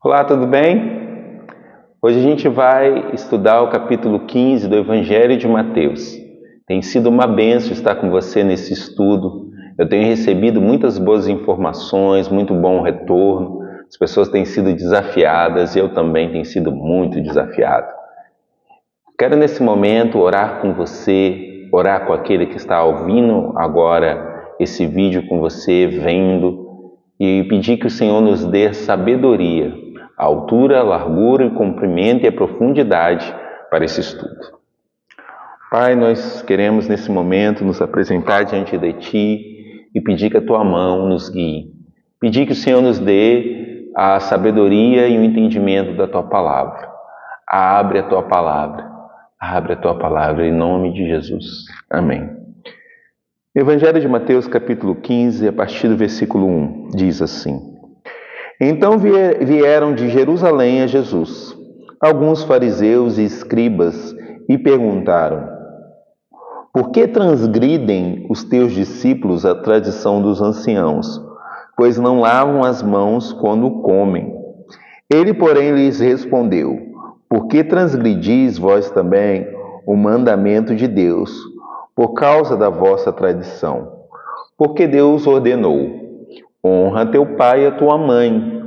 Olá, tudo bem? Hoje a gente vai estudar o capítulo 15 do Evangelho de Mateus. Tem sido uma bênção estar com você nesse estudo. Eu tenho recebido muitas boas informações, muito bom retorno. As pessoas têm sido desafiadas e eu também tenho sido muito desafiado. Quero nesse momento orar com você, orar com aquele que está ouvindo agora esse vídeo com você, vendo, e pedir que o Senhor nos dê sabedoria, a altura, a largura, o comprimento e a profundidade para esse estudo. Pai, nós queremos nesse momento nos apresentar diante de Ti e pedir que a Tua mão nos guie. Pedir que o Senhor nos dê a sabedoria e o entendimento da Tua palavra. Abre a Tua palavra. Abre a Tua palavra em nome de Jesus. Amém. Evangelho de Mateus, capítulo 15, a partir do versículo 1, diz assim: Então vieram de Jerusalém a Jesus alguns fariseus e escribas e perguntaram: Por que transgridem os teus discípulos a tradição dos anciãos, pois não lavam as mãos quando comem? Ele, porém, lhes respondeu: Por que transgredis vós também o mandamento de Deus, por causa da vossa tradição? Porque Deus ordenou: Honra teu pai e a tua mãe,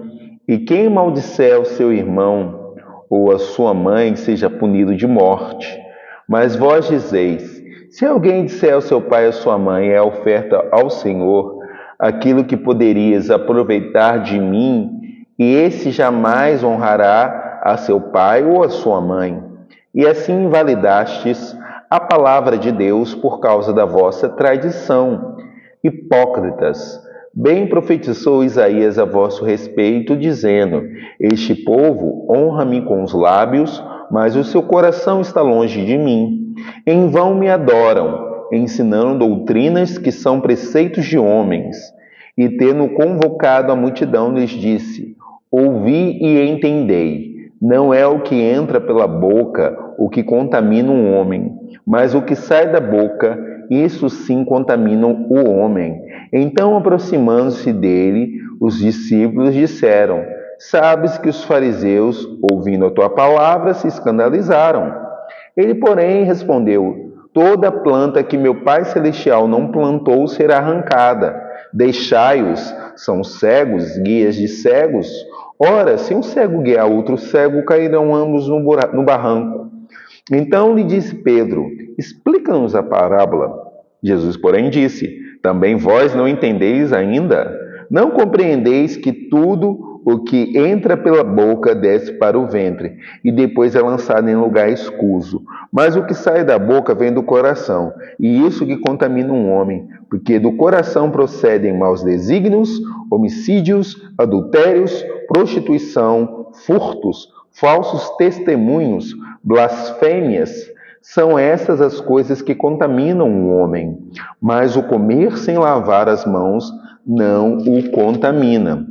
e quem maldisser o seu irmão ou a sua mãe seja punido de morte. Mas vós dizeis: se alguém disser ao seu pai ou à sua mãe, é oferta ao Senhor, aquilo que poderias aproveitar de mim, e esse jamais honrará a seu pai ou a sua mãe. E assim invalidastes a palavra de Deus por causa da vossa tradição. Hipócritas! Bem profetizou Isaías a vosso respeito, dizendo: Este povo honra-me com os lábios, mas o seu coração está longe de mim. Em vão me adoram, ensinando doutrinas que são preceitos de homens. E tendo convocado a multidão, lhes disse: Ouvi e entendei. Não é o que entra pela boca o que contamina um homem, mas o que sai da boca, isso sim contamina o homem. Então, aproximando-se dele, os discípulos disseram: Sabes que os fariseus, ouvindo a tua palavra, se escandalizaram. Ele, porém, respondeu: Toda planta que meu Pai Celestial não plantou será arrancada. Deixai-os, são cegos, guias de cegos. Ora, se um cego guiar outro cego, cairão ambos no barranco. Então lhe disse Pedro: Explica-nos a parábola. Jesus, porém, disse: Também vós não entendeis ainda? Não compreendeis que tudo o que entra pela boca desce para o ventre, e depois é lançado em lugar escuso. Mas o que sai da boca vem do coração, e isso que contamina um homem, porque do coração procedem maus desígnios, homicídios, adultérios, prostituição, furtos, falsos testemunhos, blasfêmias. São essas as coisas que contaminam o homem, mas o comer sem lavar as mãos não o contamina.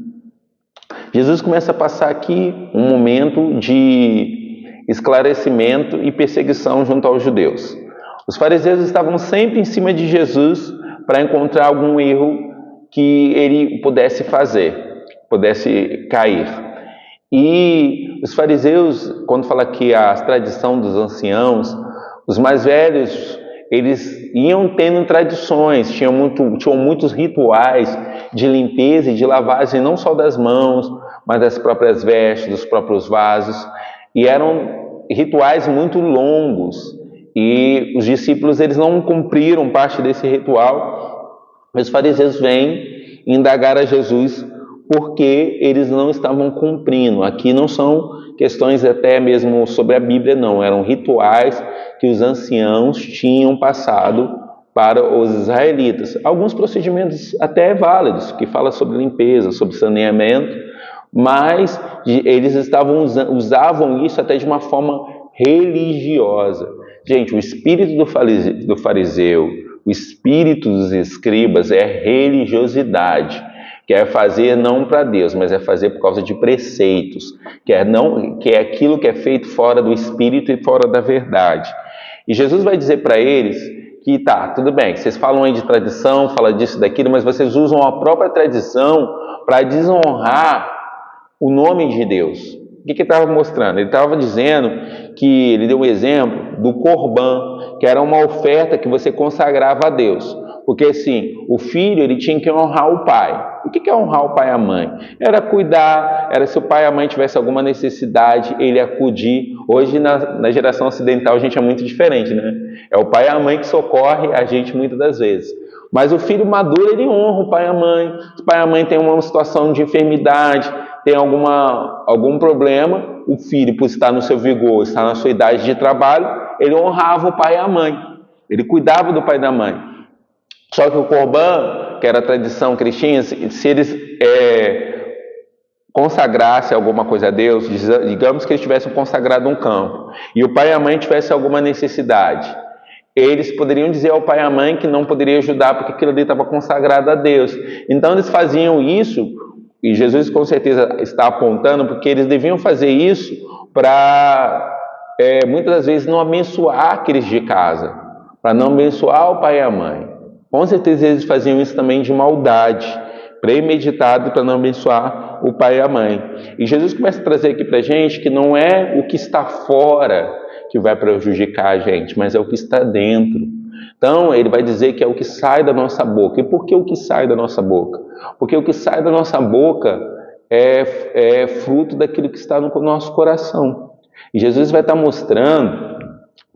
Jesus começa a passar aqui um momento de esclarecimento e perseguição junto aos judeus. Os fariseus estavam sempre em cima de Jesus para encontrar algum erro que ele pudesse fazer, pudesse cair. E os fariseus, quando fala que a tradição dos anciãos, os mais velhos, eles iam tendo tradições, tinham muitos rituais de limpeza e de lavagem, não só das mãos, mas das próprias vestes, dos próprios vasos, e eram rituais muito longos, e os discípulos eles não cumpriram parte desse ritual. Os fariseus vêm indagar a Jesus porque eles não estavam cumprindo. Aqui não são questões até mesmo sobre a Bíblia, não. Eram rituais que os anciãos tinham passado para os israelitas. Alguns procedimentos até válidos, que falam sobre limpeza, sobre saneamento, mas eles usavam isso até de uma forma religiosa. Gente, o espírito do fariseu, o espírito dos escribas é religiosidade. Que é fazer não para Deus, mas é fazer por causa de preceitos, que é aquilo que é feito fora do Espírito e fora da verdade. E Jesus vai dizer para eles que tudo bem, vocês falam aí de tradição, falam disso, daquilo, mas vocês usam a própria tradição para desonrar o nome de Deus. O que ele estava mostrando? Ele estava dizendo que ele deu um exemplo do Corban, que era uma oferta que você consagrava a Deus. Porque assim, o filho ele tinha que honrar o pai. O que é honrar o pai e a mãe? Era cuidar, era se o pai e a mãe tivesse alguma necessidade, ele acudir. Hoje na geração ocidental a gente é muito diferente, né? É o pai e a mãe que socorre a gente muitas das vezes. Mas o filho maduro ele honra o pai e a mãe. Se o pai e a mãe tem uma situação de enfermidade, tem algum problema, o filho, por estar no seu vigor, estar na sua idade de trabalho, ele honrava o pai e a mãe. Ele cuidava do pai e da mãe. Só que o Corban, que era a tradição cristã, se eles consagrassem alguma coisa a Deus, digamos que eles tivessem consagrado um campo, e o pai e a mãe tivessem alguma necessidade, eles poderiam dizer ao pai e à mãe que não poderia ajudar, porque aquilo ali estava consagrado a Deus. Então eles faziam isso, e Jesus com certeza está apontando, porque eles deviam fazer isso para, muitas das vezes, não abençoar aqueles de casa, para não abençoar o pai e a mãe. Com certeza eles faziam isso também de maldade, premeditado para não abençoar o pai e a mãe. E Jesus começa a trazer aqui para a gente que não é o que está fora que vai prejudicar a gente, mas é o que está dentro. Então ele vai dizer que é o que sai da nossa boca. E por que o que sai da nossa boca? Porque o que sai da nossa boca é fruto daquilo que está no nosso coração. E Jesus vai estar mostrando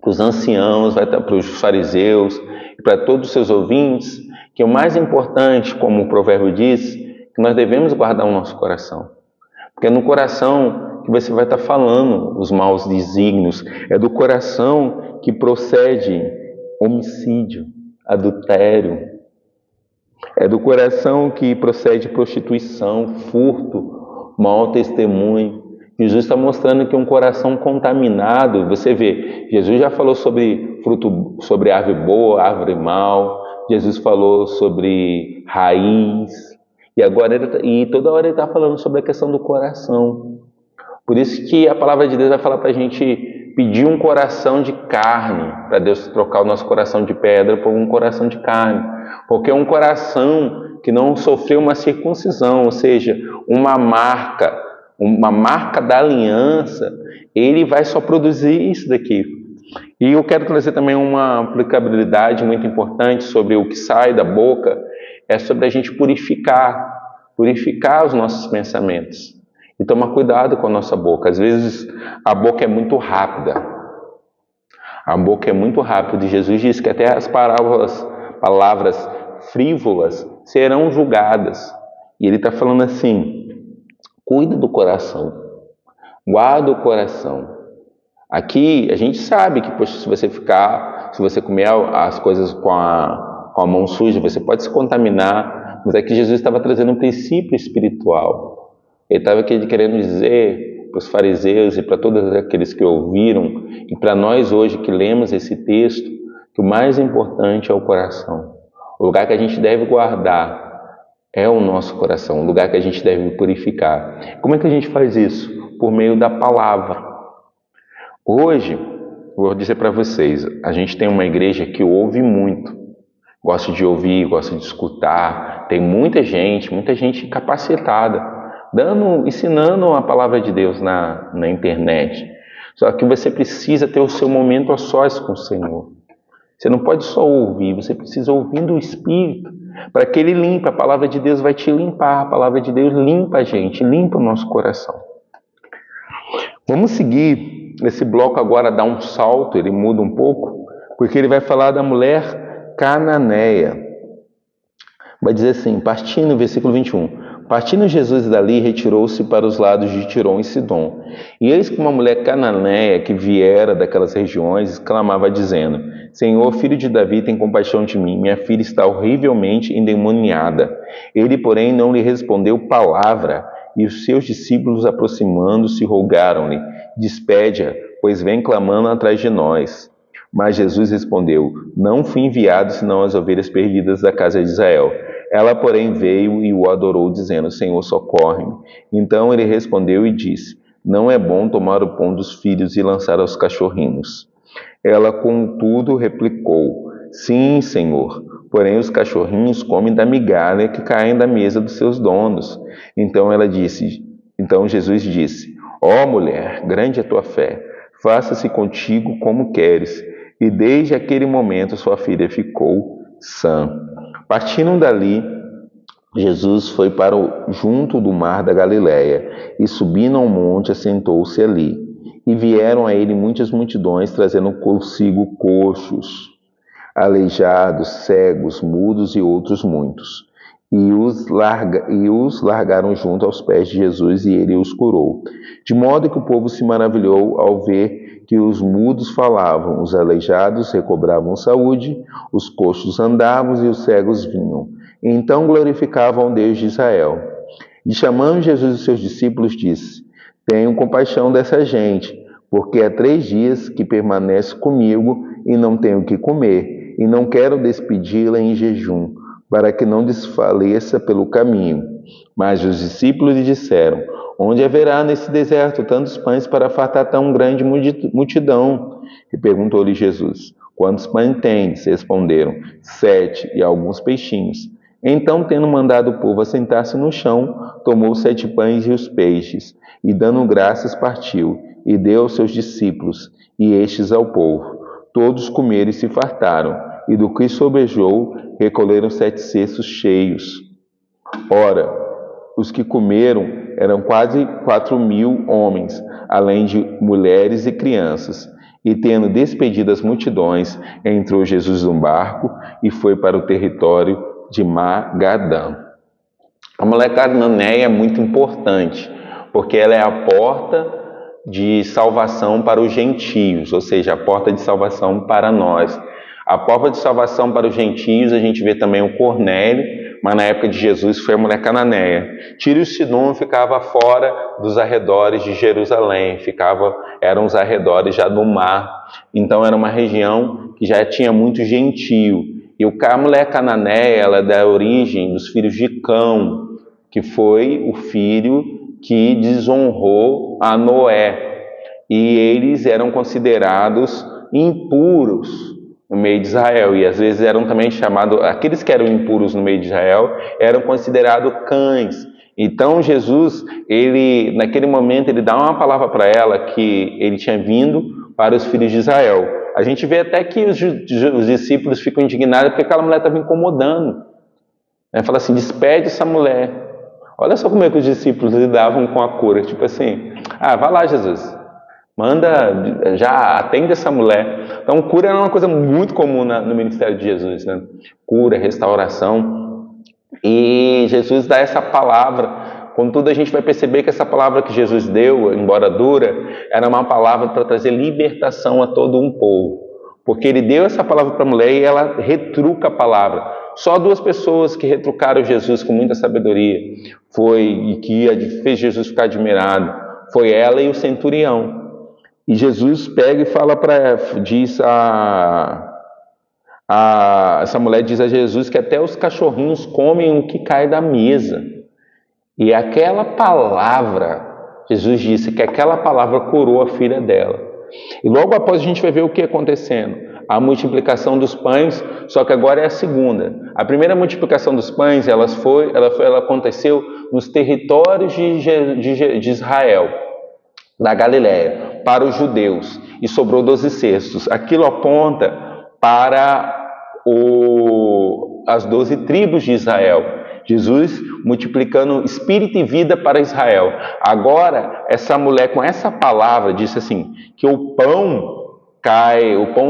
para os anciãos, vai estar para os fariseus e para todos os seus ouvintes, que o mais importante, como o provérbio diz, que nós devemos guardar o nosso coração. Porque é no coração que você vai estar falando os maus desígnios, é do coração que procede homicídio, adultério, é do coração que procede prostituição, furto, mau testemunho. Jesus está mostrando que um coração contaminado, você vê, Jesus já falou sobre fruto, sobre árvore boa, árvore mal, Jesus falou sobre raiz, e agora toda hora ele está falando sobre a questão do coração. Por isso que a palavra de Deus vai falar para a gente pedir um coração de carne, para Deus trocar o nosso coração de pedra por um coração de carne, porque um coração que não sofreu uma circuncisão, ou seja, uma marca da aliança, ele vai só produzir isso daqui. E eu quero trazer também uma aplicabilidade muito importante sobre o que sai da boca, é sobre a gente purificar os nossos pensamentos. E tomar cuidado com a nossa boca. Às vezes a boca é muito rápida. A boca é muito rápida. E Jesus diz que até as palavras frívolas serão julgadas. E ele está falando assim, cuida do coração. Guarda o coração. Aqui a gente sabe que, poxa, se você comer as coisas com a mão suja, você pode se contaminar. Mas aqui Jesus estava trazendo um princípio espiritual. Ele estava querendo dizer para os fariseus e para todos aqueles que ouviram, e para nós hoje que lemos esse texto, que o mais importante é o coração. O lugar que a gente deve guardar é o nosso coração, o lugar que a gente deve purificar. Como é que a gente faz isso? Por meio da palavra. Hoje, vou dizer para vocês, a gente tem uma igreja que ouve muito, gosta de ouvir, gosta de escutar, tem muita gente capacitada, ensinando a palavra de Deus na internet. Só que você precisa ter o seu momento a sós com o Senhor. Você não pode só ouvir, você precisa ouvir do Espírito, para que Ele limpe. A palavra de Deus vai te limpar, a palavra de Deus limpa a gente, limpa o nosso coração. Vamos seguir, esse bloco agora dá um salto, ele muda um pouco, porque ele vai falar da mulher cananeia. Vai dizer assim, partindo, versículo 21... Partindo Jesus dali, retirou-se para os lados de Tirom e Sidom. E eis que uma mulher cananeia que viera daquelas regiões exclamava dizendo, Senhor, filho de Davi, tem compaixão de mim, minha filha está horrivelmente endemoniada. Ele, porém, não lhe respondeu palavra, e os seus discípulos, aproximando-se, rogaram-lhe, despede-a, pois vem clamando atrás de nós. Mas Jesus respondeu, não fui enviado senão as ovelhas perdidas da casa de Israel. Ela, porém, veio e o adorou, dizendo, Senhor, socorre-me. Então ele respondeu e disse, não é bom tomar o pão dos filhos e lançar aos cachorrinhos. Ela, contudo, replicou, sim, Senhor, porém os cachorrinhos comem da migalha que caem da mesa dos seus donos. Então ela disse, Então Jesus disse: ó mulher, grande é a tua fé, faça-se contigo como queres. E desde aquele momento sua filha ficou sã. Partindo dali, Jesus foi para junto do mar da Galileia, e subindo ao monte, assentou-se ali. E vieram a ele muitas multidões, trazendo consigo coxos, aleijados, cegos, mudos e outros muitos. E os largaram junto aos pés de Jesus, e ele os curou. De modo que o povo se maravilhou ao ver que os mudos falavam, os aleijados recobravam saúde, os coxos andavam e os cegos vinham. Então glorificavam o Deus de Israel. E chamando Jesus os seus discípulos, disse: tenho compaixão dessa gente, porque há 3 dias que permanece comigo e não tenho o que comer, e não quero despedi-la em jejum, para que não desfaleça pelo caminho. Mas os discípulos lhe disseram: onde haverá nesse deserto tantos pães para fartar tão grande multidão? E perguntou-lhe Jesus: quantos pães tendes? Responderam: 7, e alguns peixinhos. Então, tendo mandado o povo assentar-se no chão, tomou 7 pães e os peixes, e dando graças partiu, e deu aos seus discípulos, e estes ao povo. Todos comeram e se fartaram, e do que sobrejou, recolheram 7 cestos cheios. Ora, os que comeram eram quase 4.000 homens, além de mulheres e crianças. E tendo despedido as multidões, entrou Jesus num barco e foi para o território de Magadã. A mulher cananeia é muito importante, porque ela é a porta de salvação para os gentios, ou seja, a porta de salvação para nós. A porta de salvação para os gentios, a gente vê também o Cornélio, mas na época de Jesus foi a mulher cananeia. Tiro e Sidom ficava fora dos arredores de Jerusalém, eram os arredores já do mar. Então era uma região que já tinha muito gentio. E a mulher cananeia, ela dá origem dos filhos de Cão, que foi o filho que desonrou a Noé. E eles eram considerados impuros no meio de Israel. E às vezes eram também chamados, aqueles que eram impuros no meio de Israel, eram considerados cães. Então Jesus, naquele momento, ele dá uma palavra para ela que ele tinha vindo para os filhos de Israel. A gente vê até que os discípulos ficam indignados porque aquela mulher estava incomodando. Fala assim: despede essa mulher. Olha só como é que os discípulos lidavam com a cura. Tipo assim: vai lá, Jesus, manda, já atende essa mulher. Então cura era uma coisa muito comum no ministério de Jesus, né? Cura, restauração. E Jesus dá essa palavra. Contudo, a gente vai perceber que essa palavra que Jesus deu, embora dura, era uma palavra para trazer libertação a todo um povo. Porque ele deu essa palavra para a mulher e ela retruca a palavra. Só 2 pessoas que retrucaram Jesus com muita sabedoria, e que fez Jesus ficar admirado, foi ela e o centurião. E Jesus pega e fala essa mulher diz a Jesus que até os cachorrinhos comem o que cai da mesa. E aquela palavra, Jesus disse que aquela palavra curou a filha dela. E logo após a gente vai ver o que acontecendo. A multiplicação dos pães, só que agora é a segunda. A primeira multiplicação dos pães, ela aconteceu nos territórios de Israel, da Galileia, para os judeus. E sobrou 12 cestos. Aquilo aponta para as 12 tribos de Israel. Jesus multiplicando espírito e vida para Israel. Agora, essa mulher com essa palavra disse assim, que o pão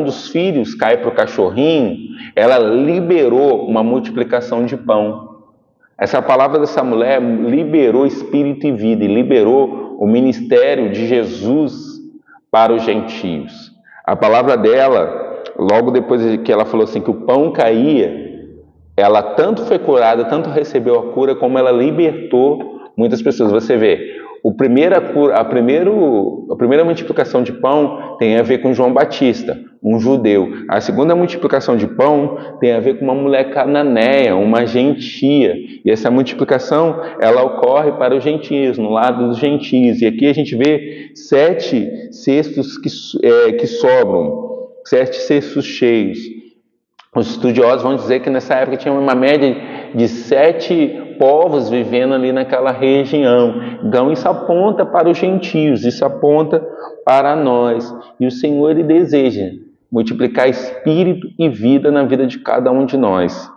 dos filhos cai para o cachorrinho. Ela liberou uma multiplicação de pão. Essa palavra dessa mulher liberou espírito e vida, e liberou o ministério de Jesus para os gentios. A palavra dela, logo depois que ela falou assim, que o pão caía, ela tanto foi curada, tanto recebeu a cura, como ela libertou muitas pessoas. Você vê, a primeira multiplicação de pão tem a ver com João Batista, um judeu. A segunda multiplicação de pão tem a ver com uma mulher cananeia, uma gentia. E essa multiplicação, ela ocorre para os gentios, no lado dos gentios. E aqui a gente vê 7 cestos que sobram, 7 cestos cheios. Os estudiosos vão dizer que nessa época tinha uma média de 7 povos vivendo ali naquela região. Então isso aponta para os gentios, isso aponta para nós. E o Senhor, Ele deseja multiplicar espírito e vida na vida de cada um de nós.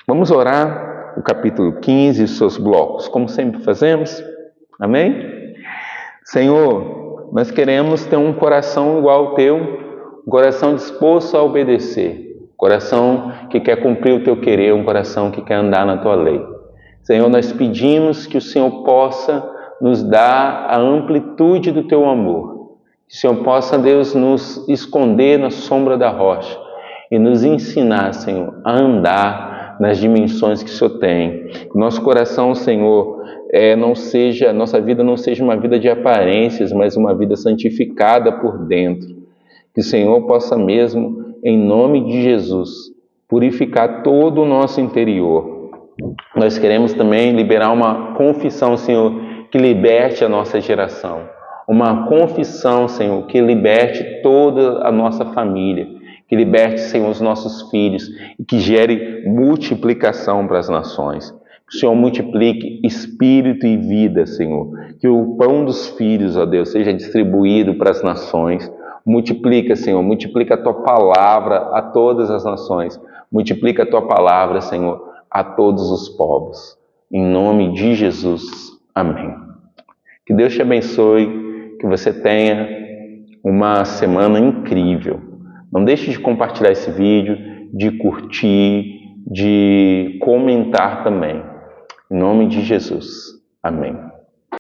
Vamos orar o capítulo 15 e os seus blocos, como sempre fazemos. Amém? Senhor, nós queremos ter um coração igual ao Teu, um coração disposto a obedecer, um coração que quer cumprir o Teu querer, um coração que quer andar na Tua lei. Senhor, nós pedimos que o Senhor possa nos dar a amplitude do Teu amor, que o Senhor possa, Deus, nos esconder na sombra da rocha e nos ensinar, Senhor, a andar nas dimensões que o Senhor tem. Que nosso coração, Senhor, nossa vida não seja uma vida de aparências, mas uma vida santificada por dentro. Que o Senhor possa mesmo, em nome de Jesus, purificar todo o nosso interior. Nós queremos também liberar uma confissão, Senhor, que liberte a nossa geração. Uma confissão, Senhor, que liberte toda a nossa família. Que liberte, Senhor, os nossos filhos e que gere multiplicação para as nações. Que o Senhor multiplique espírito e vida, Senhor. Que o pão dos filhos, ó Deus, seja distribuído para as nações. Multiplica, Senhor, multiplica a Tua palavra a todas as nações. Multiplica a Tua palavra, Senhor, a todos os povos. Em nome de Jesus. Amém. Que Deus te abençoe, que você tenha uma semana incrível. Não deixe de compartilhar esse vídeo, de curtir, de comentar também. Em nome de Jesus. Amém.